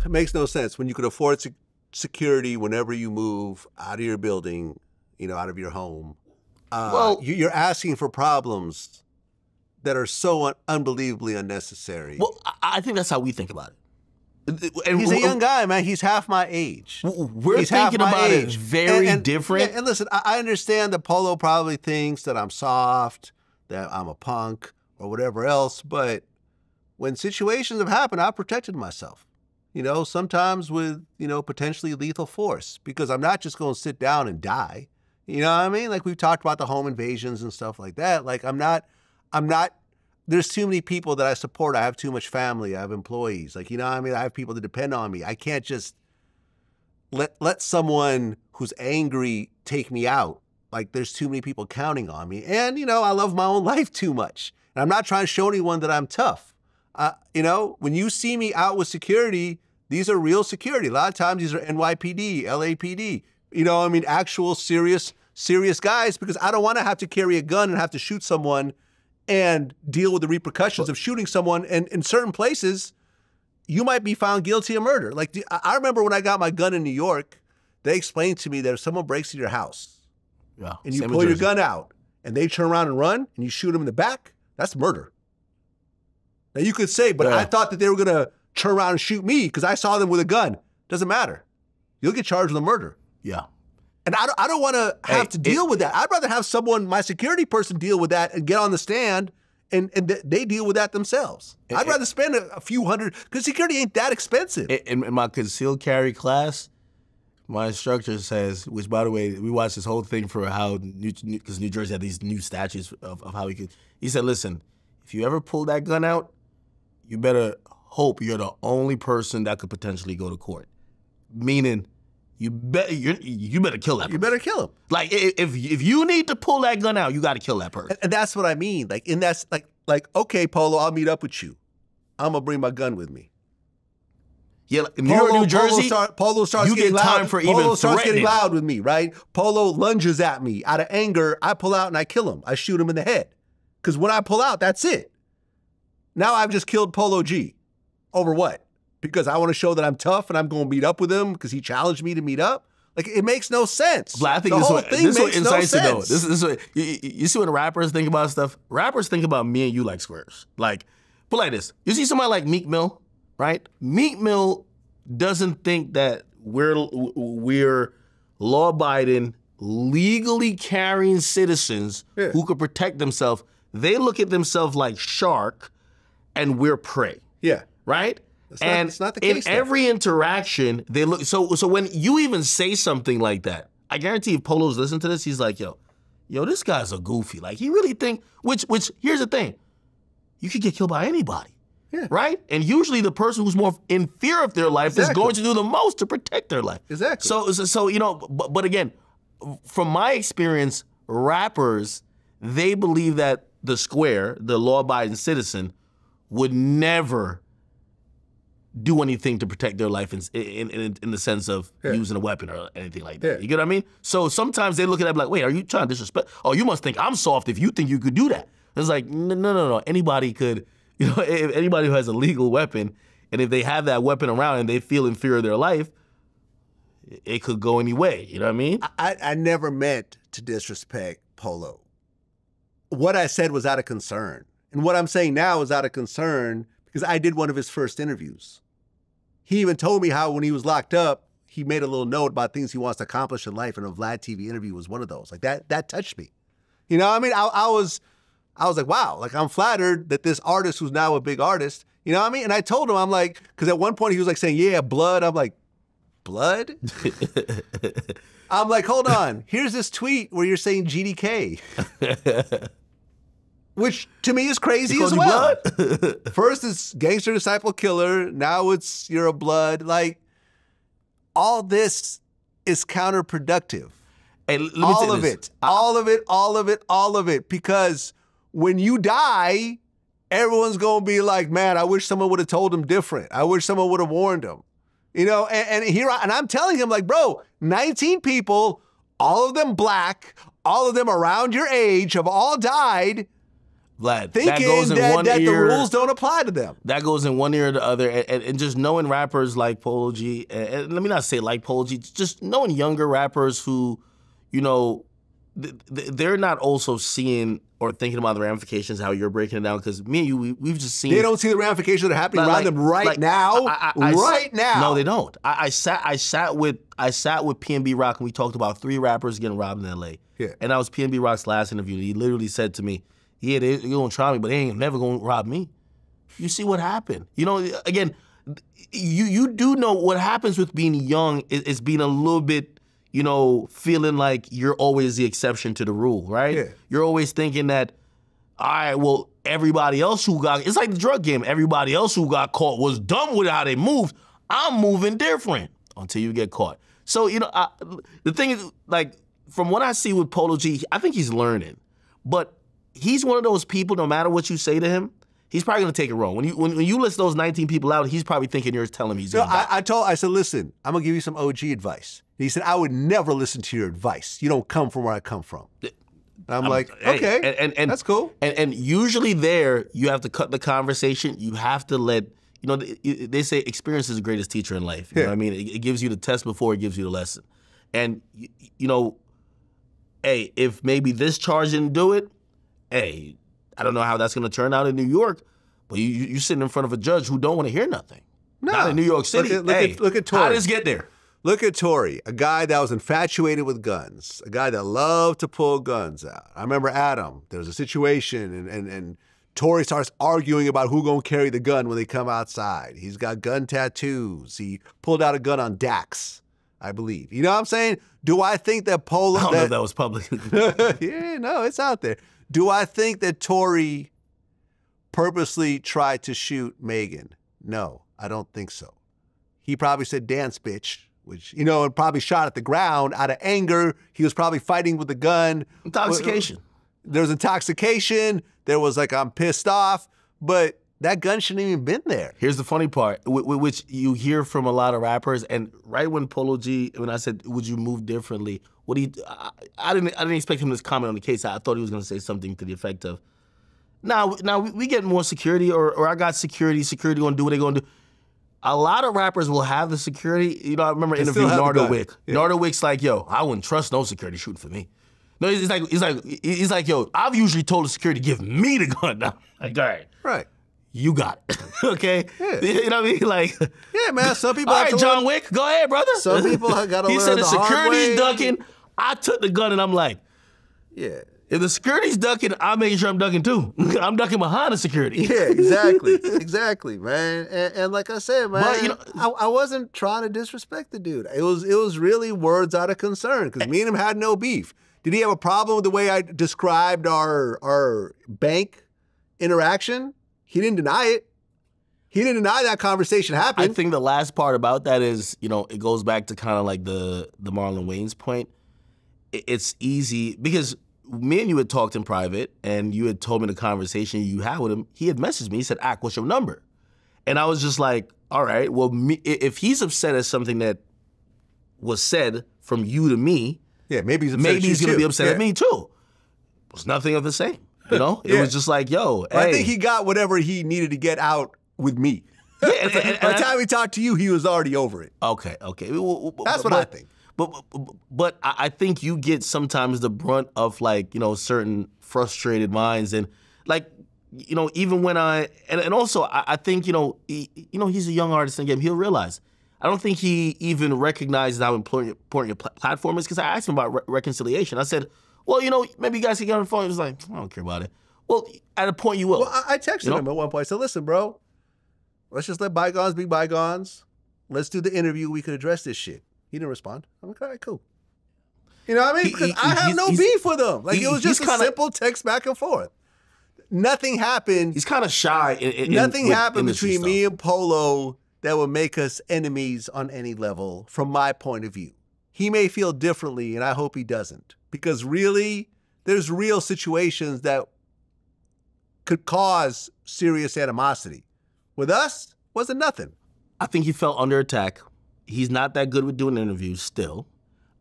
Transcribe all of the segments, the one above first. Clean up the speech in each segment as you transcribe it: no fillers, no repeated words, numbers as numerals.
It makes no sense when you could afford security whenever you move out of your building, out of your home. Well, you're asking for problems that are so unbelievably unnecessary. Well, I think that's how we think about it. And he's a young guy, man. He's half my age. We're thinking about it very different. And listen, I understand that Polo probably thinks that I'm soft, that I'm a punk, or whatever else, but when situations have happened, I've protected myself. Sometimes with, potentially lethal force, because I'm not just going to sit down and die. You know what I mean? Like we've talked about the home invasions and stuff like that. Like I'm not, there's too many people that I support. I have too much family. I have employees. Like, you know what I mean? I have people that depend on me. I can't just let someone who's angry take me out. Like there's too many people counting on me. And, I love my own life too much. And I'm not trying to show anyone that I'm tough. When you see me out with security, these are real security. A lot of times these are NYPD, LAPD, actual serious guys, because I don't want to have to carry a gun and have to shoot someone and deal with the repercussions of shooting someone. And in certain places, you might be found guilty of murder. Like I remember when I got my gun in New York, they explained to me that if someone breaks into your house and you pull your gun out and they turn around and run and you shoot them in the back, that's murder. Now you could say, but I thought that they were going to turn around and shoot me because I saw them with a gun. Doesn't matter. You'll get charged with a murder. Yeah. And I don't want to have to deal with that. I'd rather have someone, my security person, deal with that and get on the stand and they deal with that themselves. I'd rather spend a few hundred, because security ain't that expensive. In my concealed carry class, my instructor says, which by the way, we watched this whole thing for how, because New Jersey had these new statutes of how we could, he said, listen, if you ever pull that gun out, you better hope you're the only person that could potentially go to court. Meaning, you better kill that person. You better kill him. Like if you need to pull that gun out, you got to kill that person. And that's what I mean. Like, and that's like okay, Polo, I'll meet up with you. I'm gonna bring my gun with me. Yeah, like, New Jersey, Polo starts you getting get loud. time for Polo even starts getting threatening. loud with me, right? Polo lunges at me out of anger. I pull out and I kill him. I shoot him in the head. Because when I pull out, that's it. Now I've just killed Polo G. Over what? Because I want to show that I'm tough and I'm going to meet up with him because he challenged me to meet up. Like, it makes no sense. Vlad, I think this is what incites it, though. This is what you see when rappers think about stuff. Rappers think about me and you like squares. Like, put like this. You see somebody like Meek Mill, right? Meek Mill doesn't think that we're law-abiding, legally carrying citizens who could protect themselves. They look at themselves like shark, and we're prey. Yeah. Right? It's not the case. In every interaction, they look. So when you even say something like that, I guarantee if Polo's listening to this, he's like, yo, this guy's a goofy. Like, he really think, which here's the thing. You could get killed by anybody. Yeah. Right? And usually the person who's more in fear of their life is going to do the most to protect their life. Exactly. So but again, from my experience, rappers, they believe that the square, the law-abiding citizen, would never do anything to protect their life in the sense of using a weapon or anything like that. You get what I mean? So sometimes they look at it like, wait, are you trying to disrespect? Oh, you must think I'm soft if you think you could do that. It's like, no. Anybody could, if anybody who has a legal weapon, and if they have that weapon around and they feel in fear of their life, it could go any way. You know what I mean? I never meant to disrespect Polo. What I said was out of concern. And what I'm saying now is out of concern because I did one of his first interviews. He even told me how when he was locked up, he made a little note about things he wants to accomplish in life, and a Vlad TV interview was one of those. Like that touched me. You know what I mean? I was like, wow, like I'm flattered that this artist who's now a big artist, you know what I mean? And I told him, I'm like, because at one point he was like saying, yeah, blood. I'm like, blood? I'm like, hold on. Here's this tweet where you're saying GDK. Which to me is crazy as well. First it's gangster disciple killer. Now it's you're a blood. Like, all this is counterproductive. Hey, let me all of it. All of it. Because when you die, everyone's going to be like, man, I wish someone would have told him different. I wish someone would have warned him. And I'm telling him, like, bro, 19 people, all of them black, all of them around your age, have all died. Vlad, thinking that goes in one that ear. the rules don't apply to them. That goes in one ear or the other. And just knowing rappers like Polo G, and let me not say like Polo G, just knowing younger rappers who, you know, they're not also seeing or thinking about the ramifications, how you're breaking it down. Because me and you, we've just seen. They don't see the ramifications that are happening around them right now. Right now. No, they don't. I sat with PNB Rock and we talked about 3 rappers getting robbed in L.A. Yeah. And that was PNB Rock's last interview. He literally said to me, "Yeah, they're gonna try me, but they ain't never gonna rob me." You see what happened. You know, again, you do know what happens with being young is being a little bit, you know, feeling like you're always the exception to the rule, right? Yeah. You're always thinking that, all right, well, everybody else who got, it's like the drug game. Everybody else who got caught was dumb with how they moved. I'm moving different until you get caught. So, you know, the thing is, like, from what I see with Polo G, I think he's learning. But he's one of those people, no matter what you say to him, he's probably gonna take it wrong. When you list those 19 people out, he's probably thinking you're telling him he's gonna die. I said, listen, I'm gonna give you some OG advice. And he said, I would never listen to your advice. You don't come from where I come from. And I'm like, okay, and that's cool. And usually there, you have to cut the conversation. You have to let, you know, they say experience is the greatest teacher in life. You know what I mean? It gives you the test before it gives you the lesson. And, you know, hey, if maybe this charge didn't do it, hey, I don't know how that's going to turn out in New York, but you sitting in front of a judge who don't want to hear nothing. No. Not in New York City. Look at Tory. How did this get there? Look at Tory, a guy that was infatuated with guns, a guy that loved to pull guns out. I remember Adam. There was a situation, and Tory starts arguing about who's going to carry the gun when they come outside. He's got gun tattoos. He pulled out a gun on Dax, I believe. You know what I'm saying? Do I think that Polo... I don't know if that was public. Yeah, no, it's out there. Do I think that Tory purposely tried to shoot Megan? No, I don't think so. He probably said, dance, bitch, which, you know, and probably shot at the ground out of anger. He was probably fighting with the gun. Intoxication. There was intoxication. There was like, I'm pissed off. But that gun shouldn't even been there. Here's the funny part, which you hear from a lot of rappers. And right when Polo G, when I said, would you move differently? I didn't expect him to comment on the case. I thought he was going to say something to the effect of, now we get more security, or I got security going to do what they're going to do. A lot of rappers will have the security. You know, I remember interviewing Nardo Wick. Yeah. Nardo Wick's like, yo, I wouldn't trust no security shooting for me. No, he's like, yo, I've usually told the security to give me the gun now. Like, all right. Right. You got it. Okay? Yeah. You know what I mean? Like, yeah, man, some people all right, John Wick, go ahead, brother. Some people have got to learn the hard way. He said the security's ducking. I took the gun and I'm like, yeah. If the security's ducking, I'm making sure I'm ducking too. I'm ducking behind the security. Yeah, exactly. Exactly, man. And like I said, man, but, you know, I wasn't trying to disrespect the dude. It was really words out of concern because me and him had no beef. Did he have a problem with the way I described our bank interaction? He didn't deny it. He didn't deny that conversation happened. I think the last part about that is, you know, it goes back to kind of like the Marlon Wayans point. It's easy because me and you had talked in private and you had told me the conversation you had with him. He had messaged me. He said, Ak, what's your number? And I was just like, all right, well, if he's upset at something that was said from you to me, yeah, maybe he's going to be upset at me too. It was nothing of the same. You know, it was just like, yo, hey. I think he got whatever he needed to get out with me. Yeah, and by the time he talked to you, he was already over it. Okay. That's what I think. But I think you get sometimes the brunt of, like, you know, certain frustrated minds, and like, you know, even when and also I think, you know, he's a young artist in the game. He'll realize. I don't think he even recognizes how important your platform is, because I asked him about reconciliation. I said, well, you know, maybe you guys can get on the phone. He was like, I don't care about it. Well, at a point you will. Well, I texted him at one point. I said, listen, bro, let's just let bygones be bygones. Let's do the interview. We could address this shit. He didn't respond. I'm like, all right, cool. You know what I mean? Because I have no beef with him. Like, it was just a simple text back and forth. Nothing happened. He's kind of shy. Nothing happened between me and Polo that would make us enemies on any level, from my point of view. He may feel differently, and I hope he doesn't. Because really, there's real situations that could cause serious animosity. With us, wasn't nothing. I think he felt under attack. He's not that good with doing interviews still.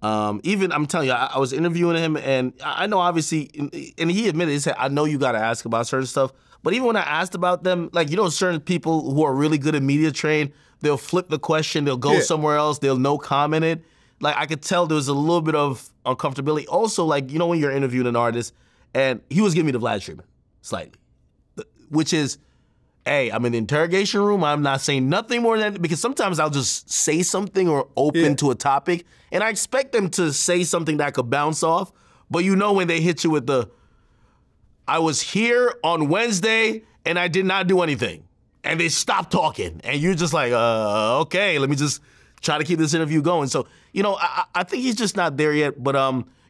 Even I'm telling you, I was interviewing him, and I know obviously, and he admitted, he said, I know you got to ask about certain stuff, but even when I asked about them, like, you know, certain people who are really good at media trained, they'll flip the question, they'll go somewhere else, they'll no comment it. Like, I could tell there was a little bit of uncomfortability. Also, like, you know, when you're interviewing an artist, and he was giving me the Vlad treatment, slightly, which is, hey, I'm in the interrogation room. I'm not saying nothing more than, because sometimes I'll just say something or open to a topic, and I expect them to say something that could bounce off. But you know when they hit you with the, I was here on Wednesday and I did not do anything, and they stop talking, and you're just like, okay, let me just try to keep this interview going. So, you know, I think he's just not there yet. But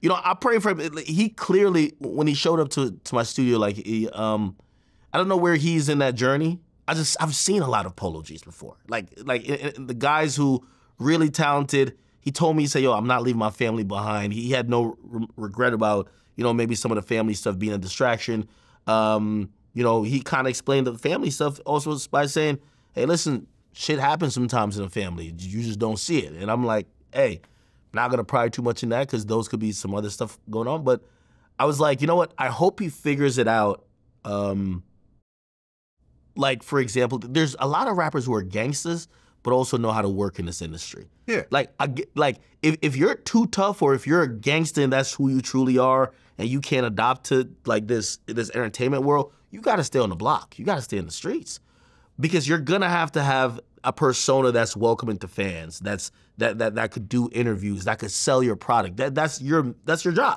you know, I pray for him. He clearly, when he showed up to my studio, like he, I don't know where he's in that journey. I've seen a lot of Polo Gs before. Like the guys who really talented. He told me, he said, yo, I'm not leaving my family behind. He had no regret about, you know, maybe some of the family stuff being a distraction. You know, he kind of explained the family stuff also by saying, hey, listen, shit happens sometimes in a family. You just don't see it. And I'm like, hey, not gonna pry too much in that because those could be some other stuff going on. But I was like, you know what? I hope he figures it out. Like, for example, there's a lot of rappers who are gangsters, but also know how to work in this industry. Yeah. Like, if you're too tough, or if you're a gangster and that's who you truly are, and you can't adopt to like this entertainment world, you got to stay on the block. You got to stay in the streets, because you're gonna have to have a persona that's welcoming to fans. That could do interviews. That could sell your product. That's your job.